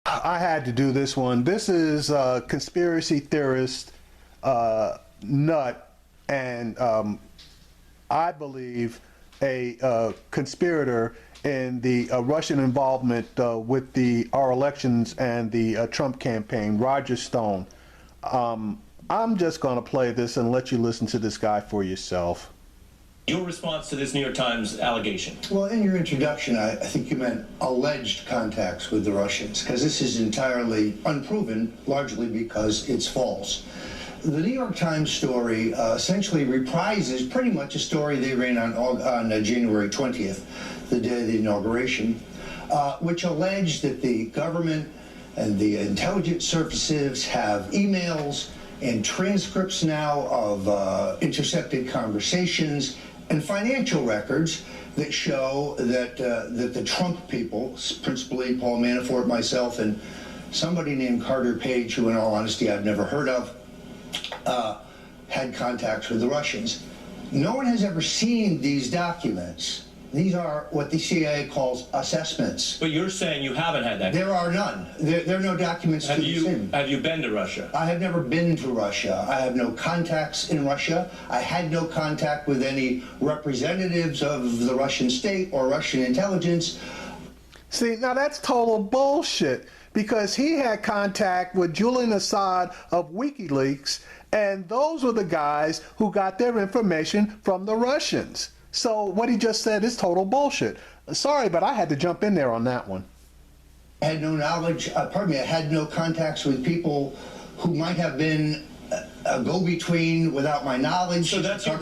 I had to do this one. This is a conspiracy theorist nut, and I believe a conspirator in the Russian involvement with our elections and the Trump campaign, Roger Stone. I'm just going to play this and let you listen to this guy for yourself. Your response to this New York Times allegation? Well, in your introduction, I think you meant alleged contacts with the Russians, because this is entirely unproven, largely because it's false. The New York Times story essentially reprises pretty much a story they ran on January 20th, the day of the inauguration, which alleged that the government and the intelligence services have emails and transcripts now of intercepted conversations and financial records that show that the Trump people, principally Paul Manafort, myself, and somebody named Carter Page, who in all honesty I've never heard of, had contacts with the Russians. No one has ever seen these documents. These are what the CIA calls assessments. But you're saying you haven't had that. There are none. There are no documents to be seen. Have you been to Russia? I have never been to Russia. I have no contacts in Russia. I had no contact with any representatives of the Russian state or Russian intelligence. See, now that's total bullshit, because he had contact with Julian Assange of WikiLeaks, and those were the guys who got their information from the Russians. So what he just said is total bullshit. Sorry, but I had to jump in there on that one. I had no knowledge, pardon me, I had no contacts with people who might have been a go-between without my knowledge. So that's your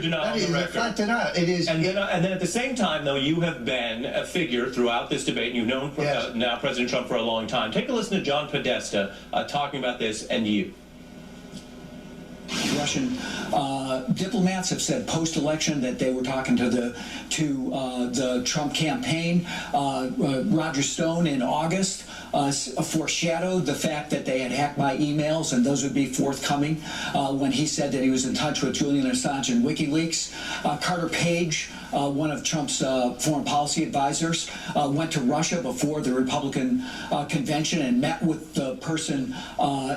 denial on the record. It's not denial. It is. And then at the same time, though, you have been a figure throughout this debate, and you've known now President Trump for a long time. Take a listen to John Podesta talking about this and you. Russian diplomats have said post-election that they were talking to the Trump campaign. Roger Stone in August foreshadowed the fact that they had hacked my emails, and those would be forthcoming when he said that he was in touch with Julian Assange and WikiLeaks. Carter Page, one of Trump's foreign policy advisors, went to Russia before the Republican convention and met with the person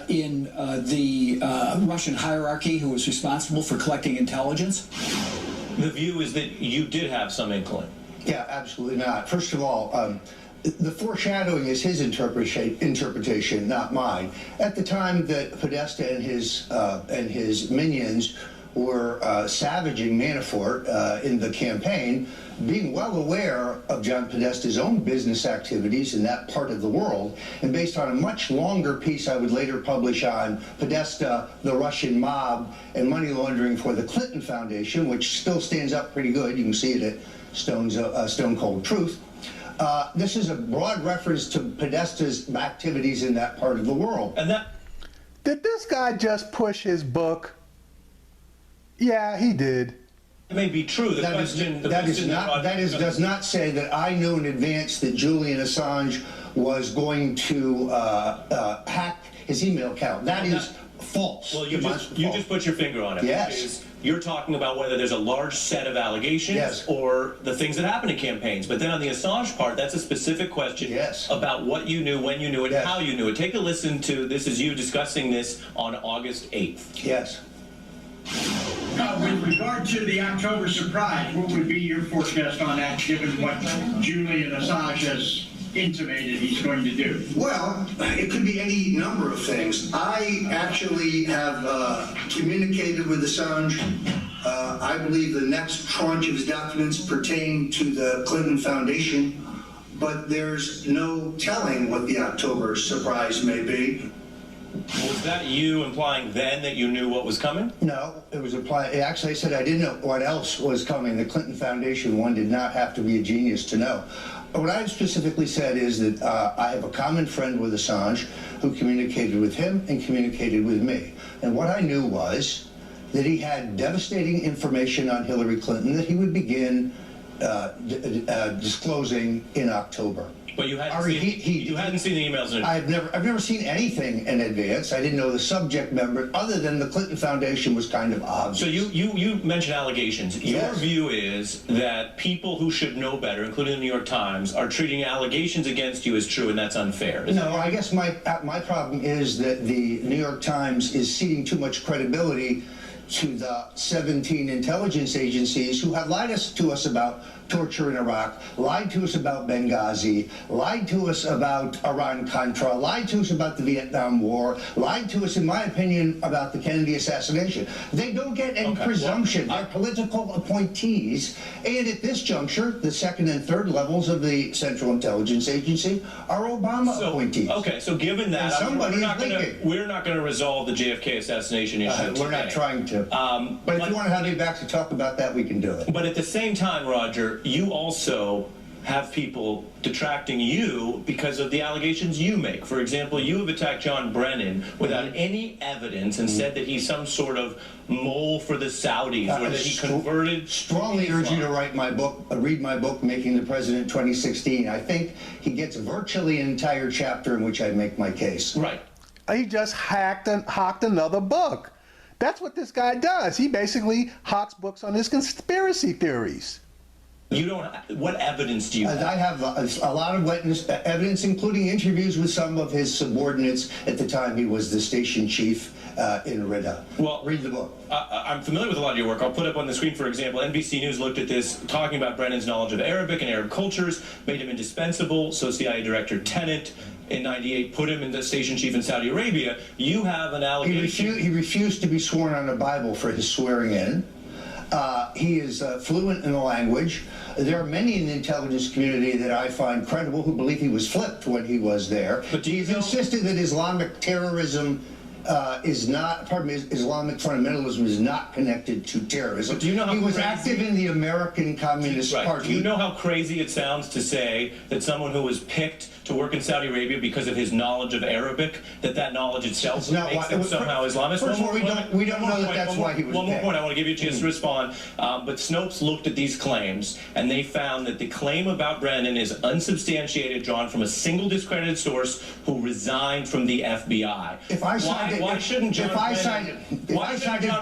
in the Russian hierarchy who was responsible for collecting intelligence. The view is that you did have some inkling. Yeah, absolutely not. First of all, the foreshadowing is his interpretation, not mine. At the time that Podesta and his minions were savaging Manafort in the campaign, being well aware of John Podesta's own business activities in that part of the world, and based on a much longer piece I would later publish on Podesta, the Russian mob, and money laundering for the Clinton Foundation, which still stands up pretty good. You can see it at Stone Cold Truth. This is a broad reference to Podesta's activities in that part of the world. And that... Did this guy just push his book? Yeah, he did. It may be true. Does not say that I knew in advance that Julian Assange was going to hack his email account. That is false. Well, you just put your finger on it. Yes. You're talking about whether there's a large set of allegations or the things that happen in campaigns. But then on the Assange part, that's a specific question about what you knew, when you knew it, how you knew it. Take a listen to this is you discussing this on August 8th. Yes. With regard to the October surprise, what would be your forecast on that, given what Julian Assange has intimated he's going to do? Well, it could be any number of things. I actually have communicated with Assange. I believe the next tranche of his documents pertain to the Clinton Foundation, but there's no telling what the October surprise may be. Was that you implying then that you knew what was coming? No, it was actually I said I didn't know what else was coming. The Clinton Foundation one did not have to be a genius to know. What I specifically said is that I have a common friend with Assange who communicated with him and communicated with me. And what I knew was that he had devastating information on Hillary Clinton that he would begin disclosing in October. But you hadn't, Ari, you hadn't seen the emails in advance. I've never seen anything in advance. I didn't know the subject member, other than the Clinton Foundation was kind of obvious. So you mentioned allegations. Your Yes. view is that people who should know better, including the New York Times, are treating allegations against you as true, and that's unfair. No, I guess my problem is that the New York Times is ceding too much credibility to the 17 intelligence agencies who have lied to us about torture in Iraq, lied to us about Benghazi, lied to us about Iran-Contra, lied to us about the Vietnam War, lied to us, in my opinion, about the Kennedy assassination. They don't get any presumption. They're political appointees, and at this juncture, the second and third levels of the Central Intelligence Agency are Obama appointees. Okay, so given that, And somebody is leaking. we're not going to resolve the JFK assassination issue today. We're not trying to. But if you want to have me back to talk about that, we can do it. But at the same time, Roger, you also have people detracting you because of the allegations you make. For example, you have attacked John Brennan without any evidence and said that he's some sort of mole for the Saudis, or that he converted. Strongly urge you to write my book, read my book, Making the President 2016. I think he gets virtually an entire chapter in which I make my case. Right. He just hocked another book. That's what this guy does. He basically hawks books on his conspiracy theories. You don't. What evidence do you have? I have a lot of evidence, including interviews with some of his subordinates at the time he was the station chief in Rebuttal. Well, read the book. I'm familiar with a lot of your work. I'll put up on the screen, for example, NBC News looked at this, talking about Brennan's knowledge of Arabic and Arab cultures, made him indispensable. So CIA Director Tenet in '98 put him in the station chief in Saudi Arabia. You have an allegation. He refused to be sworn on a Bible for his swearing in. He is fluent in the language. There are many in the intelligence community that I find credible who believe he was flipped when he was there. But do you He's insisted that Islamic terrorism is not, Islamic fundamentalism is not connected to terrorism. But do you know how he was crazy- active in the American Communist Right. Party. Do you know how crazy it sounds to say that someone who was picked to work in Saudi Arabia because of his knowledge of Arabic, that knowledge itself makes him somehow Islamist? First of all, we don't know that that's why he was One more picked. point, I want to give you a chance to respond. But Snopes looked at these claims, and they found that the claim about Brennan is unsubstantiated, drawn from a single discredited source who resigned from the FBI. Why shouldn't John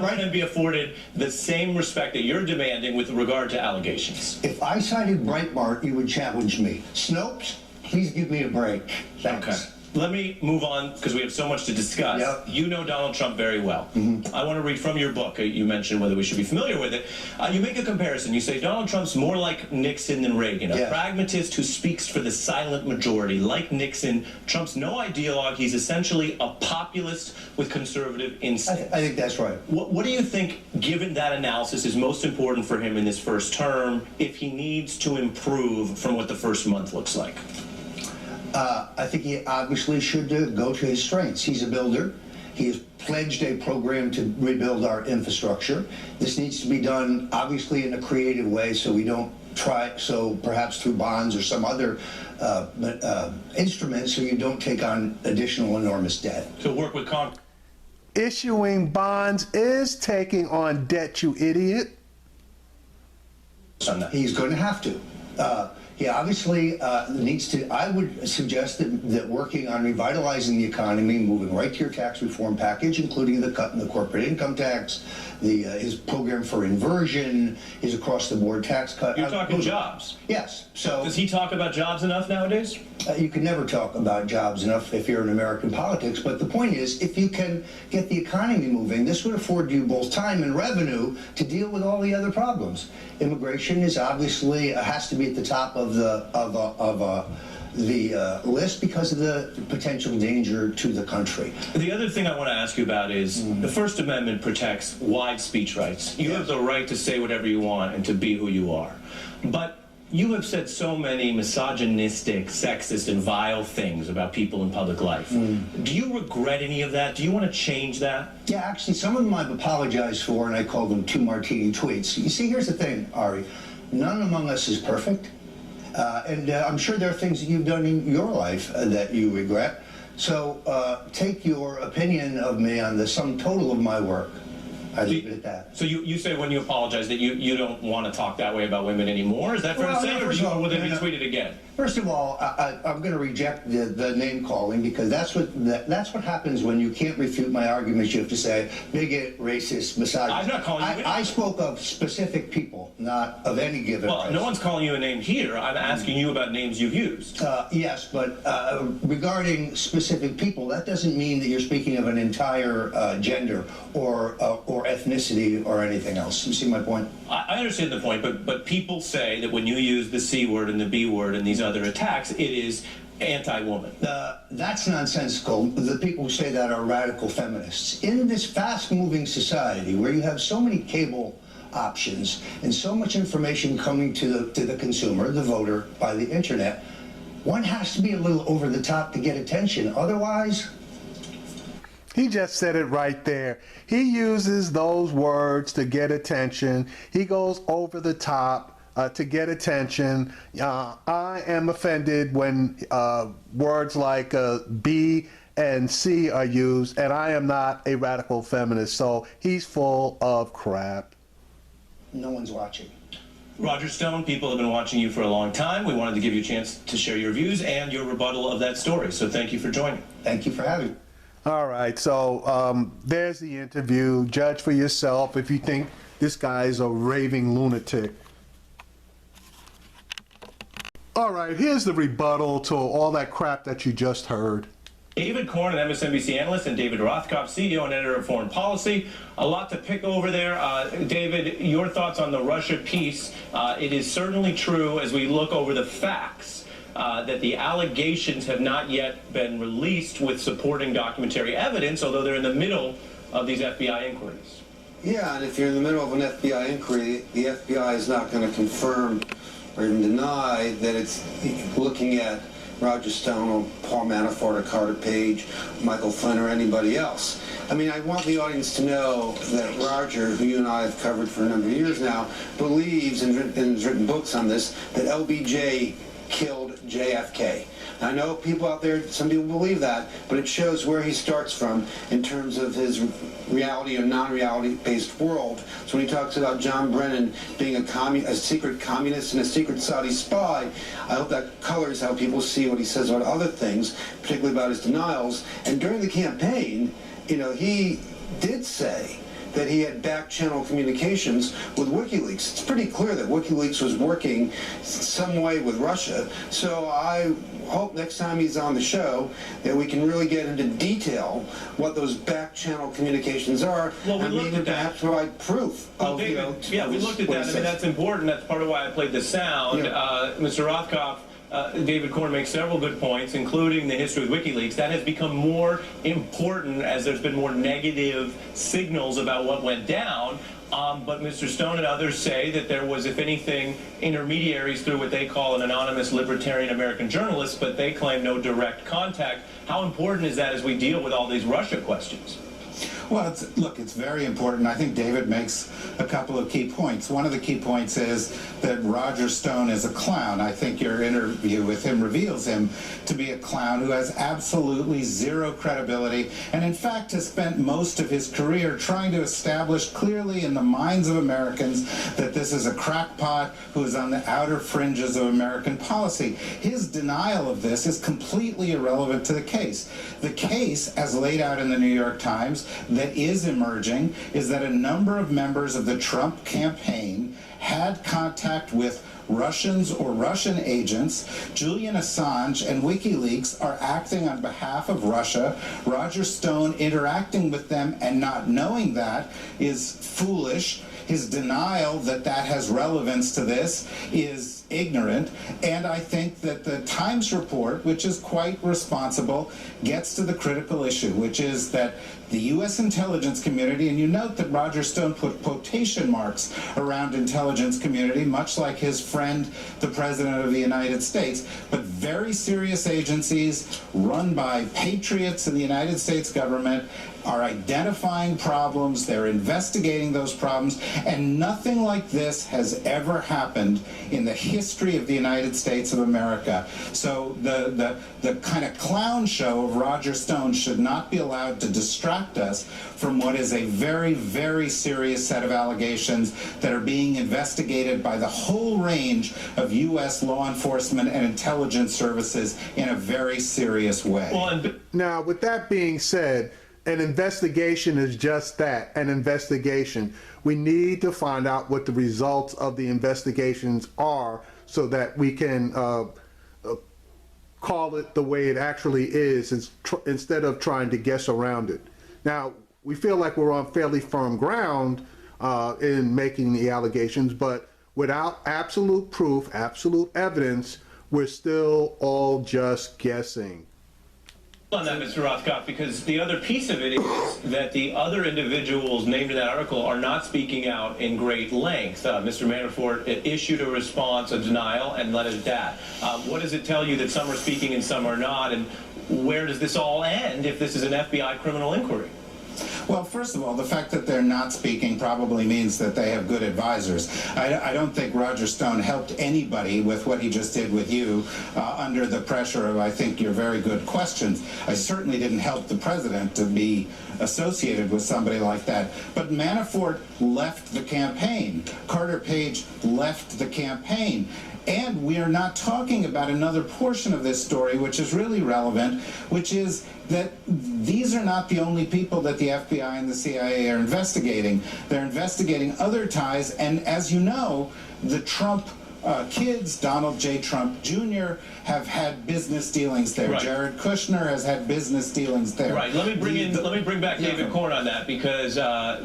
Brennan be afforded the same respect that you're demanding with regard to allegations? If I cited Breitbart, you would challenge me. Snopes, please give me a break. Thanks. Okay. Let me move on because we have so much to discuss. Yep. You know Donald Trump very well. I want to read from your book. You mentioned whether we should be familiar with it. You make a comparison. You say Donald Trump's more like Nixon than Reagan, a pragmatist who speaks for the silent majority. Like Nixon, Trump's no ideologue. He's essentially a populist with conservative instincts. I think that's right. What do you think, given that analysis, is most important for him in this first term if he needs to improve from what the first month looks like? I think he obviously should go to his strengths. He's a builder. He has pledged a program to rebuild our infrastructure. This needs to be done, obviously, in a creative way, so we don't perhaps through bonds or some other instruments, so you don't take on additional enormous debt. To work with Congress. Issuing bonds is taking on debt, you idiot. He's going to have to. He obviously needs to. I would suggest that working on revitalizing the economy, moving right to your tax reform package, including the cut in the corporate income tax, his program for inversion, his across-the-board tax cut. You're talking jobs. Yes. So does he talk about jobs enough nowadays? You can never talk about jobs enough if you're in American politics. But the point is, if you can get the economy moving, this would afford you both time and revenue to deal with all the other problems. Immigration is obviously has to be at the top of the list because of the potential danger to the country. The other thing I want to ask you about is the First Amendment protects wide speech rights. You have the right to say whatever you want and to be who you are. But you have said so many misogynistic, sexist, and vile things about people in public life. Do you regret any of that? Do you want to change that? Yeah, actually, some of them I've apologized for, and I call them 2 martini tweets. You see, here's the thing, Ari. None among us is perfect. And I'm sure there are things that you've done in your life that you regret. So take your opinion of me on the sum total of my work. I leave it at that. So you say when you apologize that you don't want to talk that way about women anymore? Is that fair to say, or will it be tweeted again? First of all, I'm going to reject the name calling, because that's what happens when you can't refute my arguments. You have to say bigot, racist, misogynist. I'm not calling you. I spoke of specific people, not of any given race. Well, no one's calling you a name here. I'm asking you about names you've used. Yes, but regarding specific people, that doesn't mean that you're speaking of an entire gender or ethnicity or anything else. You see my point? I understand the point, but people say that when you use the C word and the B word and these other attacks, it is anti-woman. That's nonsensical. The people who say that are radical feminists. In this fast-moving society where you have so many cable options and so much information coming to the consumer, the voter, by the internet, one has to be a little over the top to get attention. Otherwise... He just said it right there. He uses those words to get attention. He goes over the top to get attention. I am offended when words like B and C are used, and I am not a radical feminist, so he's full of crap. No one's watching. Roger Stone, people have been watching you for a long time. We wanted to give you a chance to share your views and your rebuttal of that story, so thank you for joining. Thank you for having me. All right, so there's the interview. Judge for yourself if you think this guy is a raving lunatic. All right, here's the rebuttal to all that crap that you just heard. David Corn, an MSNBC analyst, and David Rothkopf, CEO and editor of Foreign Policy. A lot to pick over there. David, your thoughts on the Russia piece. It is certainly true as we look over the facts that the allegations have not yet been released with supporting documentary evidence, although they're in the middle of these FBI inquiries. Yeah, and if you're in the middle of an FBI inquiry, the FBI is not going to confirm or even deny that it's looking at Roger Stone or Paul Manafort or Carter Page, Michael Flynn, or anybody else. I mean, I want the audience to know that Roger, who you and I have covered for a number of years now, believes, and has written books on this, that LBJ killed JFK. I know people out there, some people believe that, but it shows where he starts from in terms of his reality or non-reality based world. So when he talks about John Brennan being a secret communist and a secret Saudi spy, I hope that colors how people see what he says about other things, particularly about his denials. And during the campaign, you know, he did say that he had back-channel communications with WikiLeaks. It's pretty clear that WikiLeaks was working some way with Russia. So I hope next time he's on the show that we can really get into detail what those back-channel communications are. Well, we and looked maybe at that. perhaps provide proof. Well, of, David, you know, we looked at that. I mean, that's important. That's part of why I played the sound. Yeah. Mr. Rothkopf, David Corn makes several good points, including the history with WikiLeaks. That has become more important as there's been more negative signals about what went down. But Mr. Stone and others say that there was, if anything, intermediaries through what they call an anonymous libertarian American journalist, but they claim no direct contact. How important is that as we deal with all these Russia questions? Well, look, it's very important. I think David makes a couple of key points. One of the key points is that Roger Stone is a clown. I think your interview with him reveals him to be a clown who has absolutely zero credibility and, in fact, has spent most of his career trying to establish clearly in the minds of Americans that this is a crackpot who is on the outer fringes of American policy. His denial of this is completely irrelevant to the case. The case, as laid out in the New York Times, that is emerging is that a number of members of the Trump campaign had contact with Russians or Russian agents. Julian Assange and WikiLeaks are acting on behalf of Russia. Roger Stone interacting with them and not knowing that is foolish. His denial that that has relevance to this is ignorant, and I think that the Times report, which is quite responsible, gets to the critical issue, which is that the U.S. intelligence community, and you note that Roger Stone put quotation marks around intelligence community, much like his friend, the President of the United States, but very serious agencies run by patriots in the United States government are identifying problems, they're investigating those problems, and nothing like this has ever happened in the history history of the United States of America. So the kind of clown show of Roger Stone should not be allowed to distract us from what is a very, very serious set of allegations that are being investigated by the whole range of U.S. law enforcement and intelligence services in a very serious way. Now, with that being said, an investigation is just that, an investigation. We need to find out what the results of the investigations are so that we can call it the way it actually is instead of trying to guess around it. Now, we feel like we're on fairly firm ground in making the allegations, but without absolute proof, absolute evidence, we're still all just guessing. On that, Mr. Rothkopf, because the other piece of it is that the other individuals named in that article are not speaking out in great length. Mr. Manafort issued a response, a denial, and let it at that. What does it tell you that some are speaking and some are not, and where does this all end if this is an FBI criminal inquiry? Well, first of all, the fact that they're not speaking probably means that they have good advisors. I don't think Roger Stone helped anybody with what he just did with you under the pressure of, I think, your very good questions. I certainly didn't help the president to be associated with somebody like that. But Manafort left the campaign. Carter Page left the campaign. And we are not talking about another portion of this story, which is really relevant, which is that these are not the only people that the FBI and the CIA are investigating. They're investigating other ties, and as you know, the Trump kids, Donald J. Trump Jr., have had business dealings there. Right. Jared Kushner has had business dealings there. Right. Let me bring back David Corn on that, because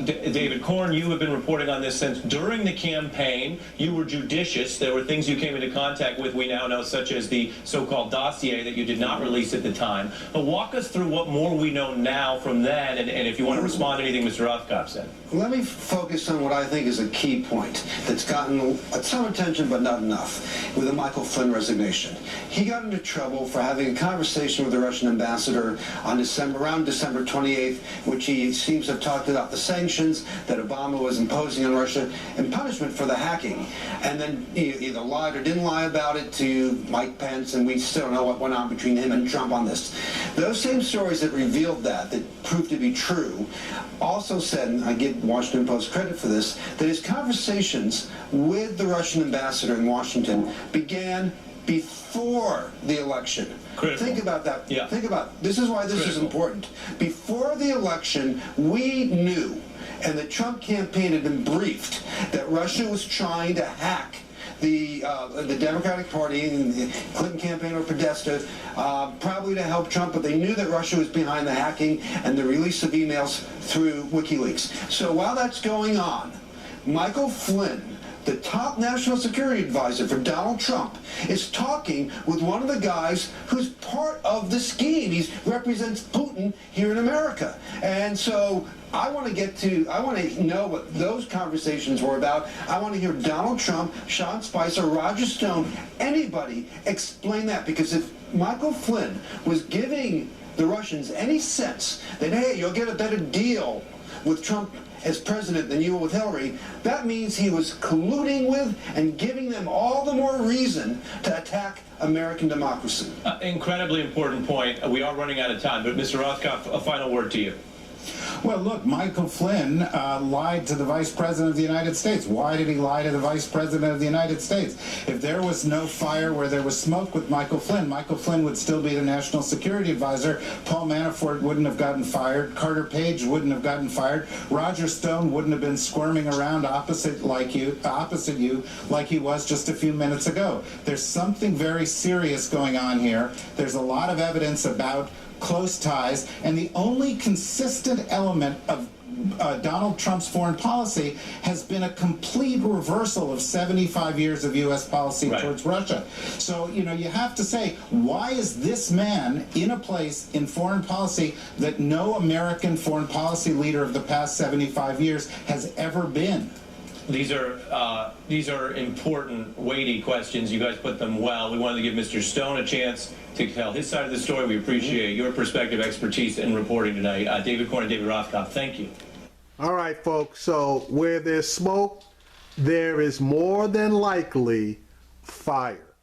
David Corn, you have been reporting on this since during the campaign. You were judicious. There were things you came into contact with, we now know, such as the so-called dossier that you did not release at the time. But walk us through what more we know now from then, and if you want to respond to anything Mr. Rothkopf said. Let me focus on what I think is a key point that's gotten some attention but not enough with the Michael Flynn resignation. He got into trouble for having a conversation with the Russian ambassador on around December 28th, which he seems to have talked about the sanctions that Obama was imposing on Russia in punishment for the hacking. And then he either lied or didn't lie about it to Mike Pence, and we still don't know what went on between him and Trump on this. Those same stories that revealed that proved to be true, also said, and I give Washington Post credit for this, that his conversations with the Russian ambassador in Washington began before the election. Critical. Think about that. Yeah. Think about, this is why this is important. Before the election, we knew, and the Trump campaign had been briefed, that Russia was trying to hack the Democratic Party and the Clinton campaign or Podesta, probably to help Trump, but they knew that Russia was behind the hacking and the release of emails through WikiLeaks. So while that's going on, Michael Flynn, the top national security advisor for Donald Trump, is talking with one of the guys who's part of the scheme. He represents Putin here in America. And so I want to know what those conversations were about. I want to hear Donald Trump, Sean Spicer, Roger Stone, anybody explain that, because if Michael Flynn was giving the Russians any sense that, hey, you'll get a better deal with Trump as president than you will with Hillary, that means he was colluding with and giving them all the more reason to attack American democracy. Incredibly important point. We are running out of time, but Mr. Rothkopf, a final word to you. Well, look, Michael Flynn lied to the Vice President of the United States. Why did he lie to the Vice President of the United States? If there was no fire where there was smoke with Michael Flynn would still be the National Security Advisor. Paul Manafort wouldn't have gotten fired. Carter Page wouldn't have gotten fired. Roger Stone wouldn't have been squirming around opposite you like he was just a few minutes ago. There's something very serious going on here. There's a lot of evidence about close ties, and the only consistent element of Donald Trump's foreign policy has been a complete reversal of 75 years of U.S. policy towards Russia. So, you have to say, why is this man in a place in foreign policy that no American foreign policy leader of the past 75 years has ever been? These are important, weighty questions. You guys put them well. We wanted to give Mr. Stone a chance to tell his side of the story. We appreciate your perspective, expertise, and reporting tonight. David Corn and David Rothkopf, thank you. All right, folks. So where there's smoke, there is more than likely fire.